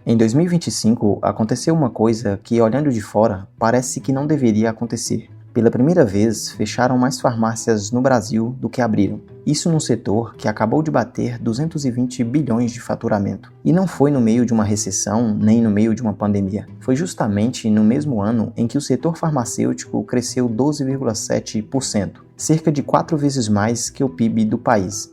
Em 2025, aconteceu uma coisa que, olhando de fora, parece que não deveria acontecer. Pela primeira vez, fecharam mais farmácias no Brasil do que abriram. Isso num setor que acabou de bater 220 bilhões de faturamento. E não foi no meio de uma recessão, nem no meio de uma pandemia. Foi justamente no mesmo ano em que o setor farmacêutico cresceu 12,7%, cerca de 4 vezes mais que o PIB do país.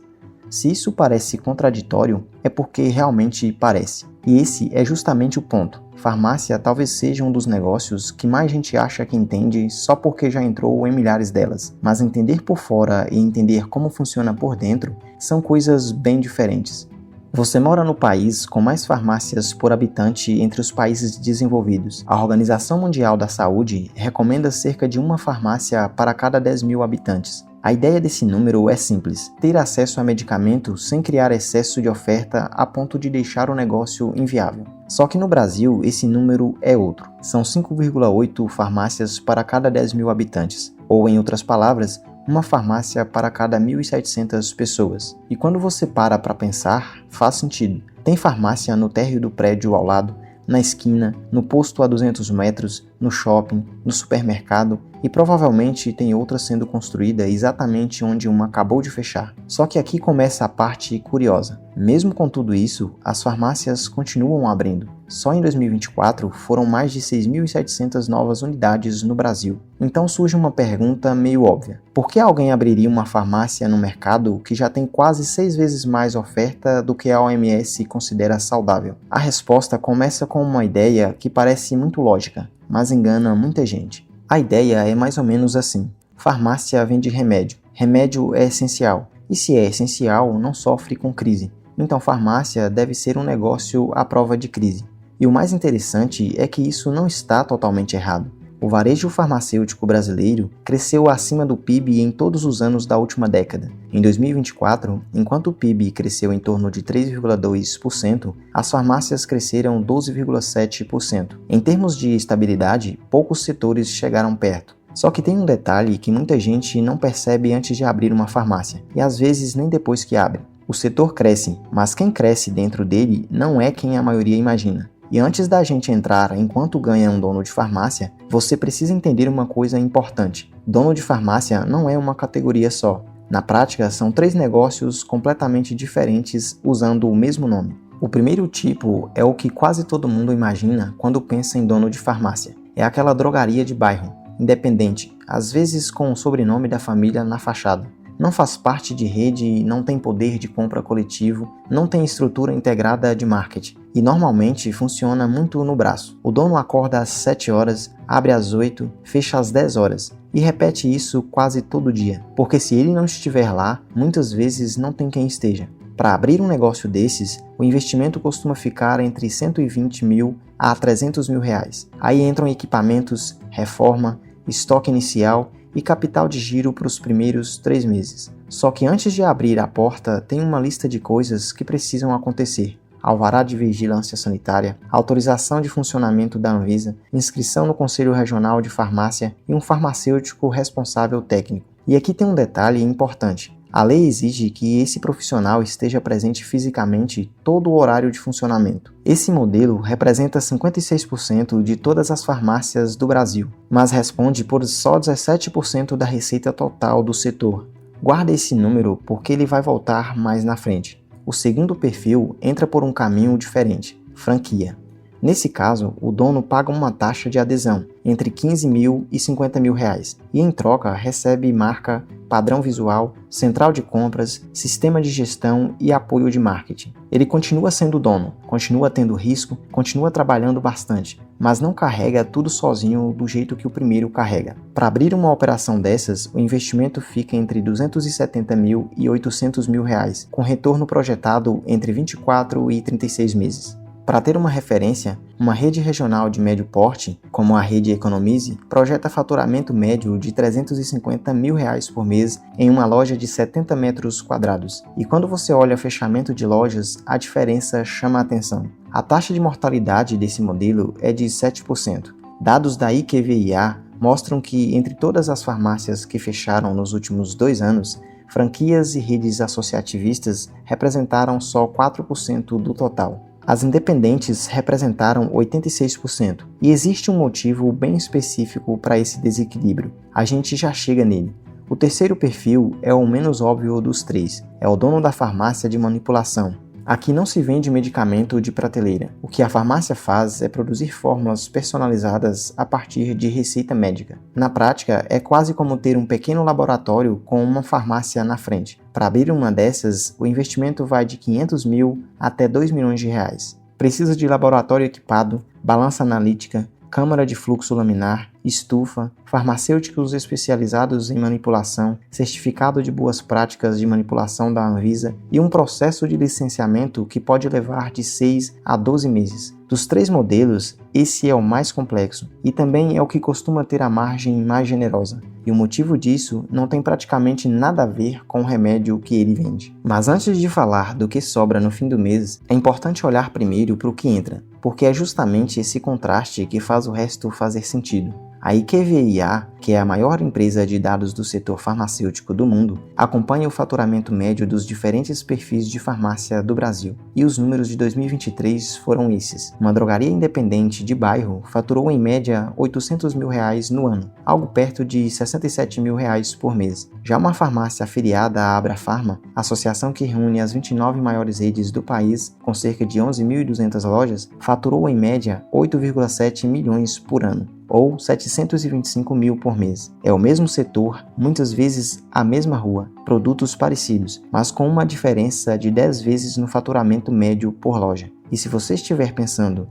Se isso parece contraditório, é porque realmente parece. E esse é justamente o ponto. Farmácia talvez seja um dos negócios que mais gente acha que entende só porque já entrou em milhares delas. Mas entender por fora e entender como funciona por dentro são coisas bem diferentes. Você mora no país com mais farmácias por habitante entre os países desenvolvidos. A Organização Mundial da Saúde recomenda cerca de uma farmácia para cada 10 mil habitantes. A ideia desse número é simples: ter acesso a medicamento sem criar excesso de oferta a ponto de deixar o negócio inviável. Só que no Brasil esse número é outro. São 5,8 farmácias para cada 10 mil habitantes. Ou, em outras palavras, uma farmácia para cada 1.700 pessoas. E quando você para pensar, faz sentido. Tem farmácia no térreo do prédio ao lado, na esquina, no posto a 200 metros, no shopping, no supermercado e provavelmente tem outra sendo construída exatamente onde uma acabou de fechar. Só que aqui começa a parte curiosa. Mesmo com tudo isso, as farmácias continuam abrindo. Só em 2024 foram mais de 6.700 novas unidades no Brasil. Então surge uma pergunta meio óbvia. Por que alguém abriria uma farmácia no mercado que já tem quase 6 vezes mais oferta do que a OMS considera saudável? A resposta começa com uma ideia que parece muito lógica, mas engana muita gente. A ideia é mais ou menos assim: farmácia vende remédio. Remédio é essencial. E se é essencial, não sofre com crise. Então farmácia deve ser um negócio à prova de crise. E o mais interessante é que isso não está totalmente errado. O varejo farmacêutico brasileiro cresceu acima do PIB em todos os anos da última década. Em 2024, enquanto o PIB cresceu em torno de 3,2%, as farmácias cresceram 12,7%. Em termos de estabilidade, poucos setores chegaram perto. Só que tem um detalhe que muita gente não percebe antes de abrir uma farmácia, e às vezes nem depois que abre. O setor cresce, mas quem cresce dentro dele não é quem a maioria imagina. E antes da gente entrar em quanto ganha um dono de farmácia, você precisa entender uma coisa importante. Dono de farmácia não é uma categoria só. Na prática, são 3 negócios completamente diferentes usando o mesmo nome. O primeiro tipo é o que quase todo mundo imagina quando pensa em dono de farmácia. É aquela drogaria de bairro, independente, às vezes com o sobrenome da família na fachada. Não faz parte de rede, não tem poder de compra coletivo, não tem estrutura integrada de marketing e normalmente funciona muito no braço. O dono acorda às 7 horas, abre às 8, fecha às 10 horas e repete isso quase todo dia, porque se ele não estiver lá, muitas vezes não tem quem esteja. Para abrir um negócio desses, o investimento costuma ficar entre 120 mil a 300 mil reais. Aí entram equipamentos, reforma, estoque inicial e capital de giro para os primeiros 3 meses. Só que antes de abrir a porta, tem uma lista de coisas que precisam acontecer: alvará de vigilância sanitária, autorização de funcionamento da Anvisa, inscrição no Conselho Regional de Farmácia e um farmacêutico responsável técnico. E aqui tem um detalhe importante: a lei exige que esse profissional esteja presente fisicamente todo o horário de funcionamento. Esse modelo representa 56% de todas as farmácias do Brasil, mas responde por só 17% da receita total do setor. Guarda esse número porque ele vai voltar mais na frente. O segundo perfil entra por um caminho diferente: franquia. Nesse caso, o dono paga uma taxa de adesão, entre 15 mil e 50 mil reais, e em troca recebe marca, padrão visual, central de compras, sistema de gestão e apoio de marketing. Ele continua sendo dono, continua tendo risco, continua trabalhando bastante, mas não carrega tudo sozinho do jeito que o primeiro carrega. Para abrir uma operação dessas, o investimento fica entre 270 mil e 800 mil reais, com retorno projetado entre 24 e 36 meses. Para ter uma referência, uma rede regional de médio porte, como a rede Economize, projeta faturamento médio de 350 mil reais por mês em uma loja de 70 metros quadrados. E quando você olha o fechamento de lojas, a diferença chama a atenção. A taxa de mortalidade desse modelo é de 7%. Dados da IQVIA mostram que entre todas as farmácias que fecharam nos últimos 2 anos, franquias e redes associativistas representaram só 4% do total. As independentes representaram 86%, e existe um motivo bem específico para esse desequilíbrio. A gente já chega nele. O terceiro perfil é o menos óbvio dos três, é o dono da farmácia de manipulação. Aqui não se vende medicamento de prateleira. O que a farmácia faz é produzir fórmulas personalizadas a partir de receita médica. Na prática, é quase como ter um pequeno laboratório com uma farmácia na frente. Para abrir uma dessas, o investimento vai de 500 mil até 2 milhões de reais. Precisa de laboratório equipado, balança analítica, câmara de fluxo laminar, estufa, farmacêuticos especializados em manipulação, certificado de boas práticas de manipulação da Anvisa e um processo de licenciamento que pode levar de 6 a 12 meses. Dos três modelos, esse é o mais complexo e também é o que costuma ter a margem mais generosa. E o motivo disso não tem praticamente nada a ver com o remédio que ele vende. Mas antes de falar do que sobra no fim do mês, é importante olhar primeiro para o que entra, porque é justamente esse contraste que faz o resto fazer sentido. A IQVIA, que é a maior empresa de dados do setor farmacêutico do mundo, acompanha o faturamento médio dos diferentes perfis de farmácia do Brasil. E os números de 2023 foram esses. Uma drogaria independente de bairro faturou em média R$ 800 mil no ano, algo perto de R$ 67 mil por mês. Já uma farmácia afiliada à Abrafarma, associação que reúne as 29 maiores redes do país, com cerca de 11.200 lojas, faturou em média R$ 8,7 milhões por ano, ou 725 mil por mês. É o mesmo setor, muitas vezes a mesma rua, produtos parecidos, mas com uma diferença de 10 vezes no faturamento médio por loja. E se você estiver pensando,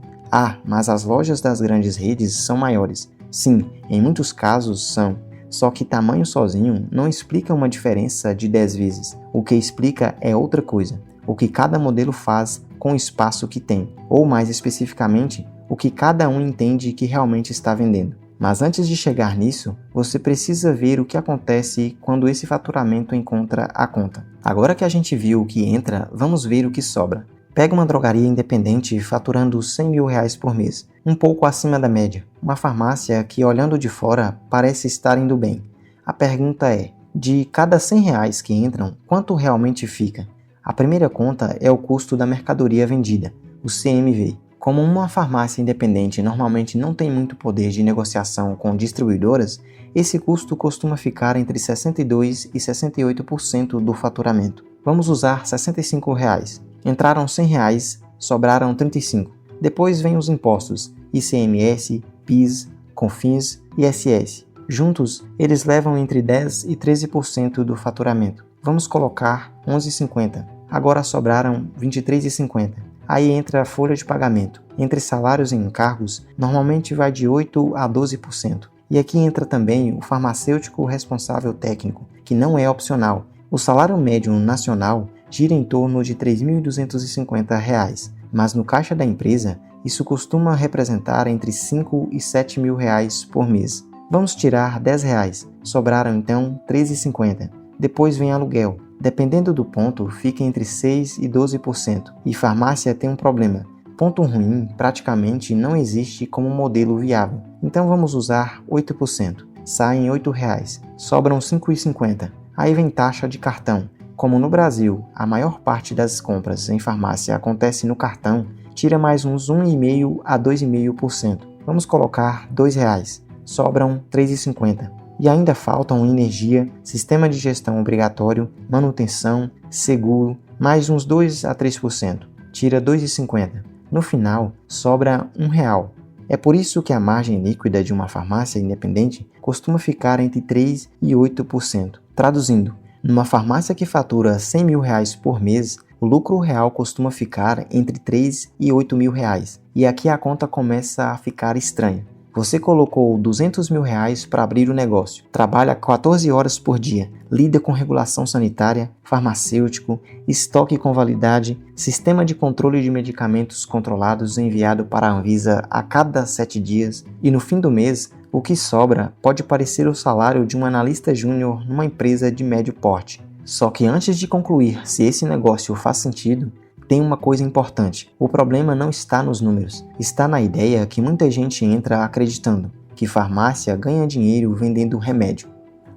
mas as lojas das grandes redes são maiores. Sim, em muitos casos são, só que tamanho sozinho não explica uma diferença de 10 vezes. O que explica é outra coisa, o que cada modelo faz com o espaço que tem, ou mais especificamente, o que cada um entende que realmente está vendendo. Mas antes de chegar nisso, você precisa ver o que acontece quando esse faturamento encontra a conta. Agora que a gente viu o que entra, vamos ver o que sobra. Pega uma drogaria independente faturando R$ 100 mil por mês, um pouco acima da média. Uma farmácia que, olhando de fora, parece estar indo bem. A pergunta é, de cada R$ 100 que entram, quanto realmente fica? A primeira conta é o custo da mercadoria vendida, o CMV. Como uma farmácia independente normalmente não tem muito poder de negociação com distribuidoras, esse custo costuma ficar entre 62% e 68% do faturamento. Vamos usar R$ 65. Entraram R$ 100, sobraram R$ 35. Depois vem os impostos, ICMS, PIS, COFINS e ISS. Juntos, eles levam entre 10% e 13% do faturamento. Vamos colocar R$ 11,50. Agora sobraram R$ 23,50. Aí entra a folha de pagamento. Entre salários e encargos, normalmente vai de 8% a 12%. E aqui entra também o farmacêutico responsável técnico, que não é opcional. O salário médio nacional gira em torno de R$ 3.250, mas no caixa da empresa, isso costuma representar entre R$ 5 e R$ 7 mil por mês. Vamos tirar R$ 10, sobraram então R$ 13,50. Depois vem aluguel. Dependendo do ponto, fica entre 6% e 12%. E farmácia tem um problema. Ponto ruim praticamente não existe como modelo viável. Então vamos usar 8%. Saem R$ 8, sobram R$ 5,50. Aí vem taxa de cartão. Como no Brasil, a maior parte das compras em farmácia acontece no cartão, tira mais uns 1,5% a 2,5%. Vamos colocar R$ 2, sobram R$ 3,50. E ainda faltam energia, sistema de gestão obrigatório, manutenção, seguro, mais uns 2% a 3%. Tira R$ 2,50. No final, sobra R$ 1. É por isso que a margem líquida de uma farmácia independente costuma ficar entre 3% e 8%. Traduzindo, numa farmácia que fatura R$ 100 mil por mês, o lucro real costuma ficar entre 3 e 8 mil reais. E aqui a conta começa a ficar estranha. Você colocou R$ 200 mil para abrir o negócio, trabalha 14 horas por dia, lida com regulação sanitária, farmacêutico, estoque com validade, sistema de controle de medicamentos controlados enviado para a Anvisa a cada 7 dias e no fim do mês, o que sobra pode parecer o salário de um analista júnior numa empresa de médio porte. Só que antes de concluir se esse negócio faz sentido, tem uma coisa importante. O problema não está nos números, está na ideia que muita gente entra acreditando que farmácia ganha dinheiro vendendo remédio.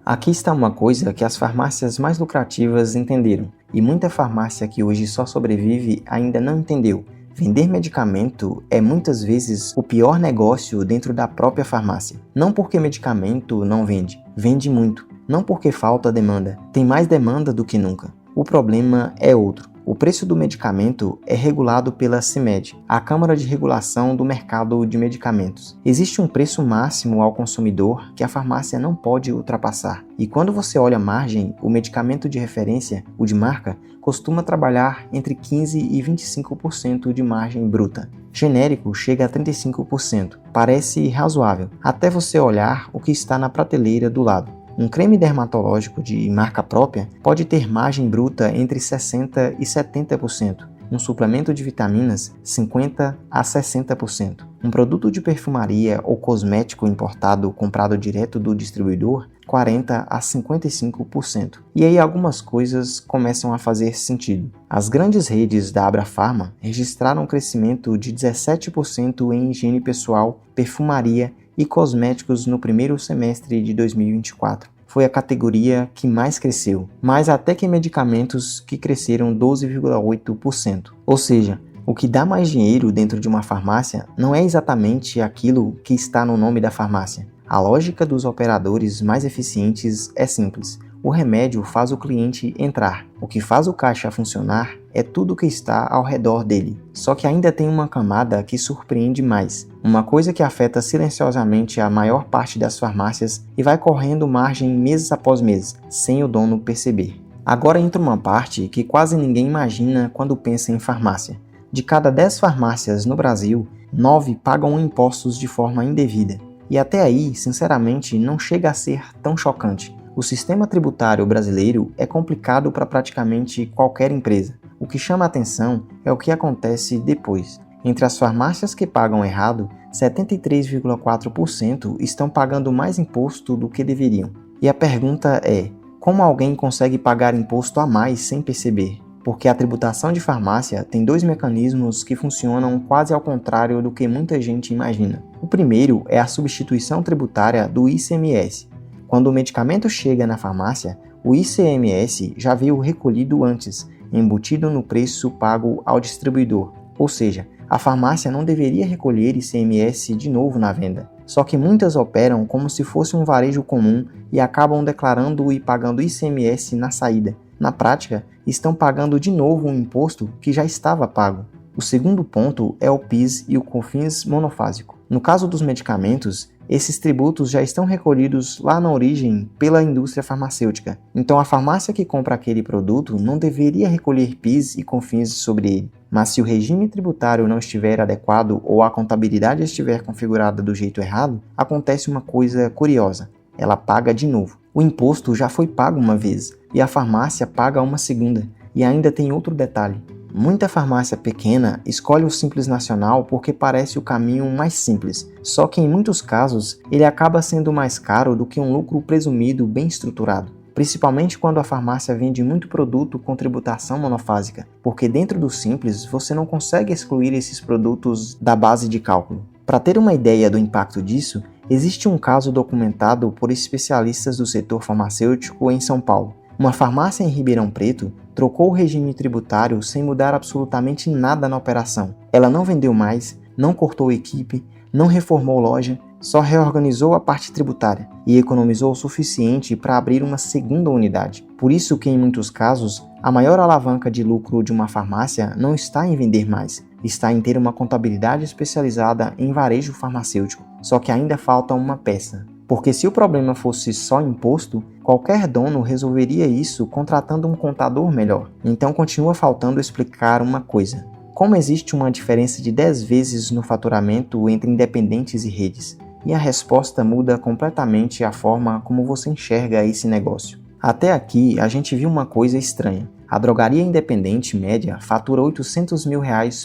Aqui está uma coisa que as farmácias mais lucrativas entenderam, e muita farmácia que hoje só sobrevive ainda não entendeu. Vender medicamento é muitas vezes o pior negócio dentro da própria farmácia. Não porque medicamento não vende, vende muito. Não porque falta demanda, tem mais demanda do que nunca. O problema é outro. O preço do medicamento é regulado pela CMED, a Câmara de Regulação do Mercado de Medicamentos. Existe um preço máximo ao consumidor que a farmácia não pode ultrapassar. E quando você olha a margem, o medicamento de referência, o de marca, costuma trabalhar entre 15% e 25% de margem bruta. Genérico chega a 35%. Parece razoável, até você olhar o que está na prateleira do lado. Um creme dermatológico de marca própria pode ter margem bruta entre 60% e 70%. Um suplemento de vitaminas, 50% a 60%. Um produto de perfumaria ou cosmético importado comprado direto do distribuidor, 40% a 55%. E aí algumas coisas começam a fazer sentido. As grandes redes da Abrafarma registraram um crescimento de 17% em higiene pessoal, perfumaria e cosméticos no primeiro semestre de 2024. Foi a categoria que mais cresceu, mais até que medicamentos, que cresceram 12,8%. Ou seja, o que dá mais dinheiro dentro de uma farmácia não é exatamente aquilo que está no nome da farmácia. A lógica dos operadores mais eficientes é simples. O remédio faz o cliente entrar. O que faz o caixa funcionar é tudo que está ao redor dele. Só que ainda tem uma camada que surpreende mais. Uma coisa que afeta silenciosamente a maior parte das farmácias e vai correndo margem meses após meses, sem o dono perceber. Agora entra uma parte que quase ninguém imagina quando pensa em farmácia. De cada 10 farmácias no Brasil, 9 pagam impostos de forma indevida. E até aí, sinceramente, não chega a ser tão chocante. O sistema tributário brasileiro é complicado para praticamente qualquer empresa. O que chama a atenção é o que acontece depois. Entre as farmácias que pagam errado, 73,4% estão pagando mais imposto do que deveriam. E a pergunta é, como alguém consegue pagar imposto a mais sem perceber? Porque a tributação de farmácia tem 2 mecanismos que funcionam quase ao contrário do que muita gente imagina. O primeiro é a substituição tributária do ICMS. Quando o medicamento chega na farmácia, o ICMS já veio recolhido antes, embutido no preço pago ao distribuidor. Ou seja, a farmácia não deveria recolher ICMS de novo na venda. Só que muitas operam como se fosse um varejo comum e acabam declarando e pagando ICMS na saída. Na prática, estão pagando de novo um imposto que já estava pago. O segundo ponto é o PIS e o COFINS monofásico. No caso dos medicamentos, esses tributos já estão recolhidos lá na origem pela indústria farmacêutica. Então a farmácia que compra aquele produto não deveria recolher PIS e COFINS sobre ele. Mas se o regime tributário não estiver adequado ou a contabilidade estiver configurada do jeito errado, acontece uma coisa curiosa. Ela paga de novo. O imposto já foi pago uma vez e a farmácia paga uma segunda. E ainda tem outro detalhe. Muita farmácia pequena escolhe o Simples Nacional porque parece o caminho mais simples, só que em muitos casos ele acaba sendo mais caro do que um lucro presumido bem estruturado, principalmente quando a farmácia vende muito produto com tributação monofásica, porque dentro do Simples você não consegue excluir esses produtos da base de cálculo. Para ter uma ideia do impacto disso, existe um caso documentado por especialistas do setor farmacêutico em São Paulo. Uma farmácia em Ribeirão Preto trocou o regime tributário sem mudar absolutamente nada na operação. Ela não vendeu mais, não cortou equipe, não reformou loja, só reorganizou a parte tributária e economizou o suficiente para abrir uma segunda unidade. Por isso que, em muitos casos, a maior alavanca de lucro de uma farmácia não está em vender mais, está em ter uma contabilidade especializada em varejo farmacêutico. Só que ainda falta uma peça. Porque se o problema fosse só imposto, qualquer dono resolveria isso contratando um contador melhor. Então continua faltando explicar uma coisa. Como existe uma diferença de 10 vezes no faturamento entre independentes e redes? E a resposta muda completamente a forma como você enxerga esse negócio. Até aqui a gente viu uma coisa estranha. A drogaria independente média fatura R$800 mil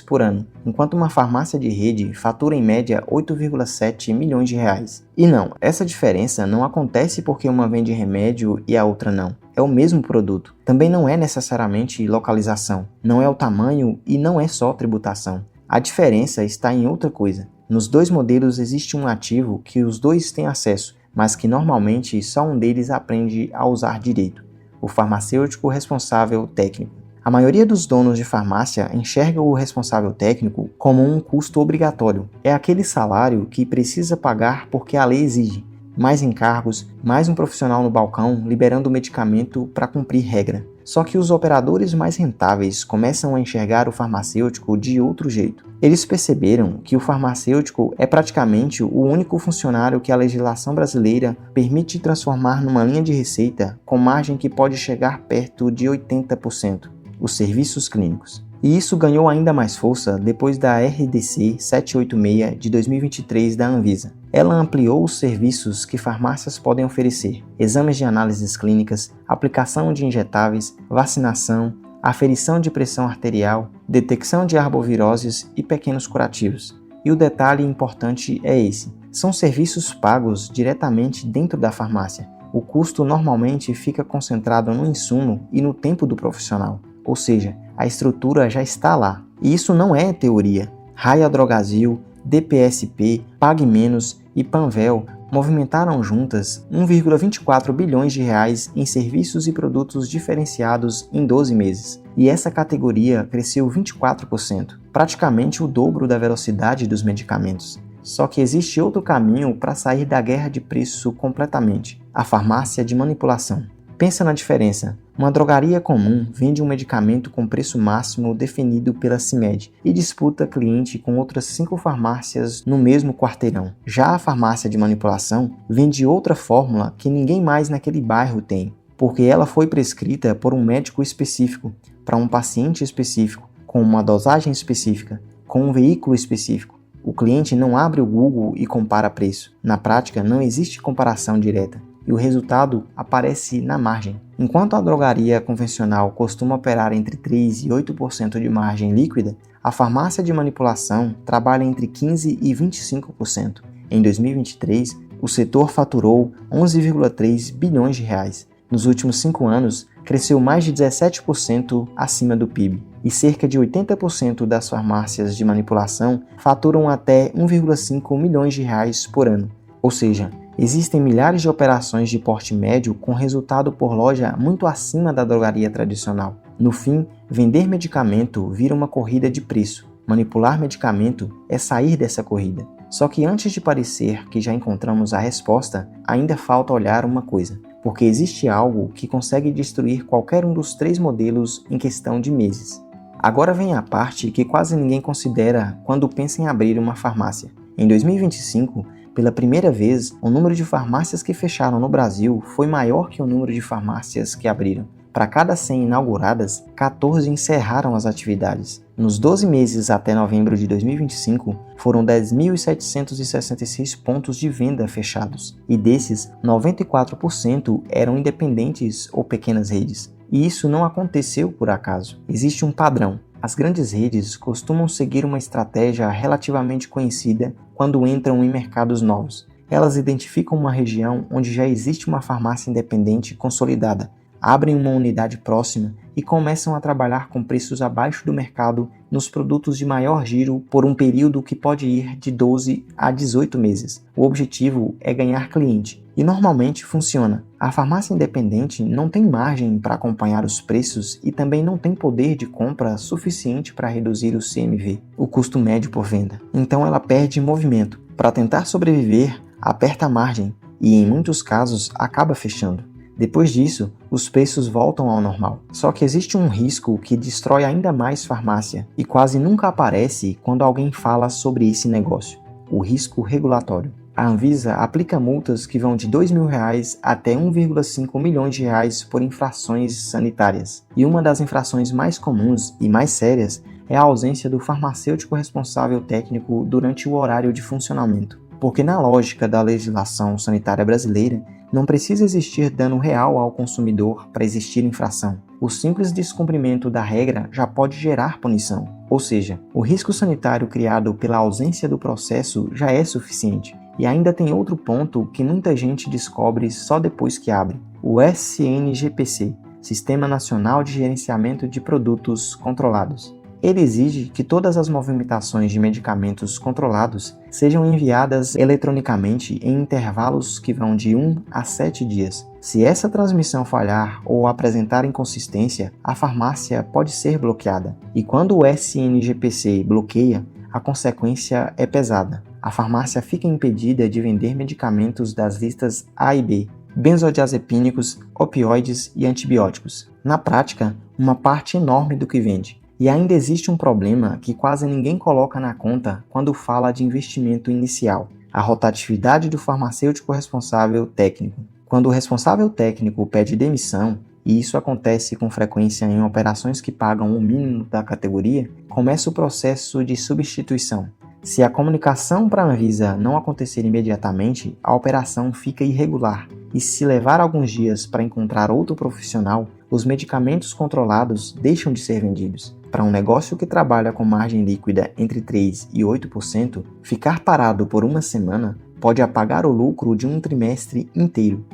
por ano, enquanto uma farmácia de rede fatura em média R$8,7 milhões. E não, essa diferença não acontece porque uma vende remédio e a outra não. É o mesmo produto. Também não é necessariamente localização, não é o tamanho e não é só tributação. A diferença está em outra coisa. Nos dois modelos existe um ativo que os dois têm acesso, mas que normalmente só um deles aprende a usar direito. O farmacêutico responsável técnico. A maioria dos donos de farmácia enxerga o responsável técnico como um custo obrigatório. É aquele salário que precisa pagar porque a lei exige. Mais encargos, mais um profissional no balcão liberando o medicamento para cumprir regra. Só que os operadores mais rentáveis começam a enxergar o farmacêutico de outro jeito. Eles perceberam que o farmacêutico é praticamente o único funcionário que a legislação brasileira permite transformar numa linha de receita com margem que pode chegar perto de 80%, os serviços clínicos. E isso ganhou ainda mais força depois da RDC 786 de 2023 da Anvisa. Ela ampliou os serviços que farmácias podem oferecer: exames de análises clínicas, aplicação de injetáveis, vacinação, aferição de pressão arterial, detecção de arboviroses e pequenos curativos. E o detalhe importante é esse: são serviços pagos diretamente dentro da farmácia. O custo normalmente fica concentrado no insumo e no tempo do profissional, ou seja, a estrutura já está lá. E isso não é teoria. Raia Drogasil, DPSP, Pague Menos e Panvel movimentaram juntas 1,24 bilhões de reais em serviços e produtos diferenciados em 12 meses. E essa categoria cresceu 24%, praticamente o dobro da velocidade dos medicamentos. Só que existe outro caminho para sair da guerra de preço completamente: a farmácia de manipulação. Pensa na diferença. Uma drogaria comum vende um medicamento com preço máximo definido pela CIMED e disputa cliente com outras 5 farmácias no mesmo quarteirão. Já a farmácia de manipulação vende outra fórmula que ninguém mais naquele bairro tem, porque ela foi prescrita por um médico específico, para um paciente específico, com uma dosagem específica, com um veículo específico. O cliente não abre o Google e compara preço. Na prática, não existe comparação direta. E o resultado aparece na margem. Enquanto a drogaria convencional costuma operar entre 3% e 8% de margem líquida, a farmácia de manipulação trabalha entre 15% e 25%. Em 2023, o setor faturou 11,3 bilhões de reais. Nos últimos 5 anos, cresceu mais de 17% acima do PIB. E cerca de 80% das farmácias de manipulação faturam até 1,5 milhões de reais por ano. Ou seja, existem milhares de operações de porte médio com resultado por loja muito acima da drogaria tradicional. No fim, vender medicamento vira uma corrida de preço. Manipular medicamento é sair dessa corrida. Só que antes de parecer que já encontramos a resposta, ainda falta olhar uma coisa. Porque existe algo que consegue destruir qualquer um dos 3 modelos em questão de meses. Agora vem a parte que quase ninguém considera quando pensa em abrir uma farmácia. Em 2025, pela primeira vez, o número de farmácias que fecharam no Brasil foi maior que o número de farmácias que abriram. Para cada 100 inauguradas, 14 encerraram as atividades. Nos 12 meses até novembro de 2025, foram 10.766 pontos de venda fechados, e desses, 94% eram independentes ou pequenas redes. E isso não aconteceu por acaso. Existe um padrão. As grandes redes costumam seguir uma estratégia relativamente conhecida quando entram em mercados novos. Elas identificam uma região onde já existe uma farmácia independente consolidada, abrem uma unidade próxima e começam a trabalhar com preços abaixo do mercado nos produtos de maior giro por um período que pode ir de 12 a 18 meses. O objetivo é ganhar cliente. E normalmente funciona. A farmácia independente não tem margem para acompanhar os preços e também não tem poder de compra suficiente para reduzir o CMV, o custo médio por venda. Então ela perde movimento. Para tentar sobreviver, aperta a margem e, em muitos casos, acaba fechando. Depois disso, os preços voltam ao normal. Só que existe um risco que destrói ainda mais farmácia e quase nunca aparece quando alguém fala sobre esse negócio: o risco regulatório. A Anvisa aplica multas que vão de R$ 2.000 até 1,5 milhões de reais por infrações sanitárias. E uma das infrações mais comuns e mais sérias é a ausência do farmacêutico responsável técnico durante o horário de funcionamento. Porque na lógica da legislação sanitária brasileira, não precisa existir dano real ao consumidor para existir infração. O simples descumprimento da regra já pode gerar punição. Ou seja, o risco sanitário criado pela ausência do processo já é suficiente. E ainda tem outro ponto que muita gente descobre só depois que abre: o SNGPC, Sistema Nacional de Gerenciamento de Produtos Controlados. Ele exige que todas as movimentações de medicamentos controlados sejam enviadas eletronicamente em intervalos que vão de 1 a 7 dias. Se essa transmissão falhar ou apresentar inconsistência, a farmácia pode ser bloqueada. E quando o SNGPC bloqueia, a consequência é pesada. A farmácia fica impedida de vender medicamentos das listas A e B, benzodiazepínicos, opioides e antibióticos. Na prática, uma parte enorme do que vende. E ainda existe um problema que quase ninguém coloca na conta quando fala de investimento inicial: a rotatividade do farmacêutico responsável técnico. Quando o responsável técnico pede demissão, e isso acontece com frequência em operações que pagam o mínimo da categoria, começa o processo de substituição. Se a comunicação para a Anvisa não acontecer imediatamente, a operação fica irregular, e se levar alguns dias para encontrar outro profissional, os medicamentos controlados deixam de ser vendidos. Para um negócio que trabalha com margem líquida entre 3% e 8%, ficar parado por uma semana pode apagar o lucro de um trimestre inteiro.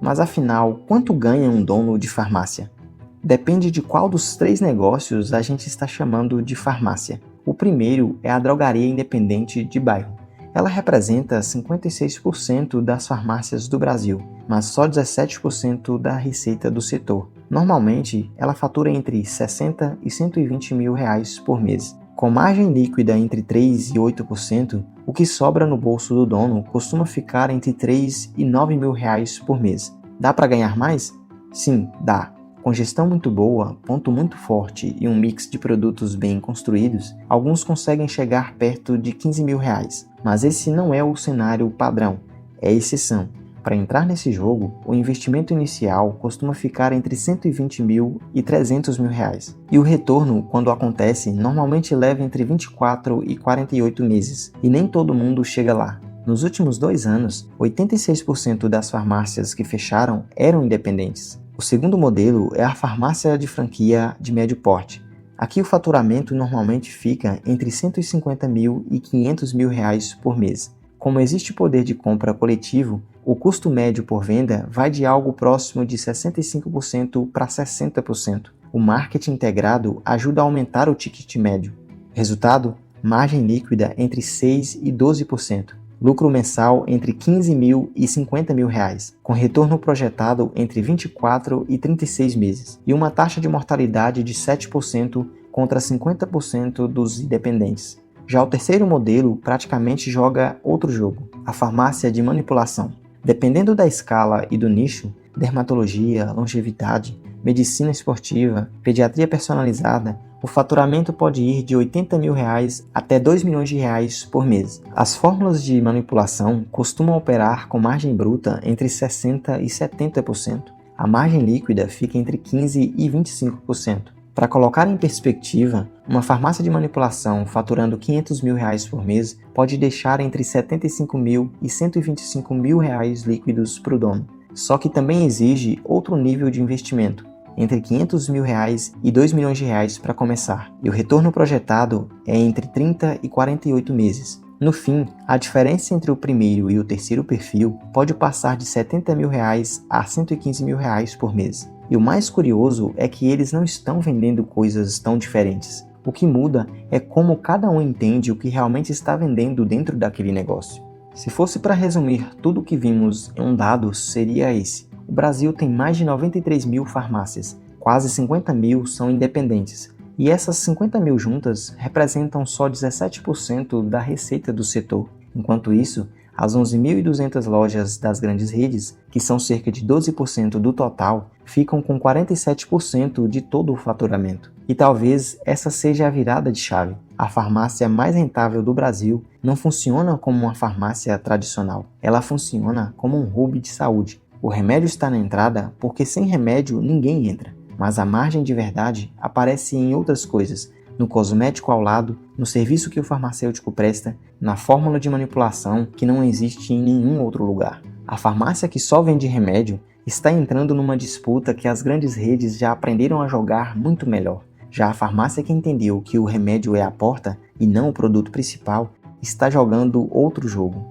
Mas afinal, quanto ganha um dono de farmácia? Depende de qual dos 3 negócios a gente está chamando de farmácia. O primeiro é a drogaria independente de bairro. Ela representa 56% das farmácias do Brasil, mas só 17% da receita do setor. Normalmente, ela fatura entre 60 e 120 mil reais por mês. Com margem líquida entre 3 e 8%, o que sobra no bolso do dono costuma ficar entre 3 e 9 mil reais por mês. Dá para ganhar mais? Sim, dá. Com gestão muito boa, ponto muito forte e um mix de produtos bem construídos, alguns conseguem chegar perto de 15 mil reais. Mas esse não é o cenário padrão, é exceção. Para entrar nesse jogo, o investimento inicial costuma ficar entre 120 mil e 300 mil reais. E o retorno, quando acontece, normalmente leva entre 24 e 48 meses, e nem todo mundo chega lá. Nos últimos 2 anos, 86% das farmácias que fecharam eram independentes. O segundo modelo é a farmácia de franquia de médio porte. Aqui o faturamento normalmente fica entre 150 mil e 500 mil reais por mês. Como existe poder de compra coletivo, o custo médio por venda vai de algo próximo de 65% para 60%. O marketing integrado ajuda a aumentar o ticket médio. Resultado: margem líquida entre 6% e 12%. Lucro mensal entre 15 mil e 50 mil reais, com retorno projetado entre 24 e 36 meses, e uma taxa de mortalidade de 7% contra 50% dos independentes. Já o terceiro modelo praticamente joga outro jogo, a farmácia de manipulação. Dependendo da escala e do nicho, dermatologia, longevidade, medicina esportiva, pediatria personalizada, o faturamento pode ir de 80 mil reais até 2 milhões de reais por mês. As fórmulas de manipulação costumam operar com margem bruta entre 60% e 70%. A margem líquida fica entre 15% e 25%. Para colocar em perspectiva, uma farmácia de manipulação faturando 500 mil reais por mês pode deixar entre 75 mil e 125 mil reais líquidos para o dono. Só que também exige outro nível de investimento, entre 500 mil reais e 2 milhões de reais para começar, e o retorno projetado é entre 30 e 48 meses. No fim, a diferença entre o primeiro e o terceiro perfil pode passar de 70 mil reais a 115 mil reais por mês. E o mais curioso é que eles não estão vendendo coisas tão diferentes. O que muda é como cada um entende o que realmente está vendendo dentro daquele negócio. Se fosse para resumir tudo o que vimos em um dado, seria esse. O Brasil tem mais de 93 mil farmácias, quase 50 mil são independentes, e essas 50 mil juntas representam só 17% da receita do setor. Enquanto isso, as 11.200 lojas das grandes redes, que são cerca de 12% do total, ficam com 47% de todo o faturamento. E talvez essa seja a virada de chave. A farmácia mais rentável do Brasil não funciona como uma farmácia tradicional, ela funciona como um hub de saúde. O remédio está na entrada porque sem remédio ninguém entra, mas a margem de verdade aparece em outras coisas, no cosmético ao lado, no serviço que o farmacêutico presta, na fórmula de manipulação que não existe em nenhum outro lugar. A farmácia que só vende remédio está entrando numa disputa que as grandes redes já aprenderam a jogar muito melhor. Já a farmácia que entendeu que o remédio é a porta e não o produto principal, está jogando outro jogo.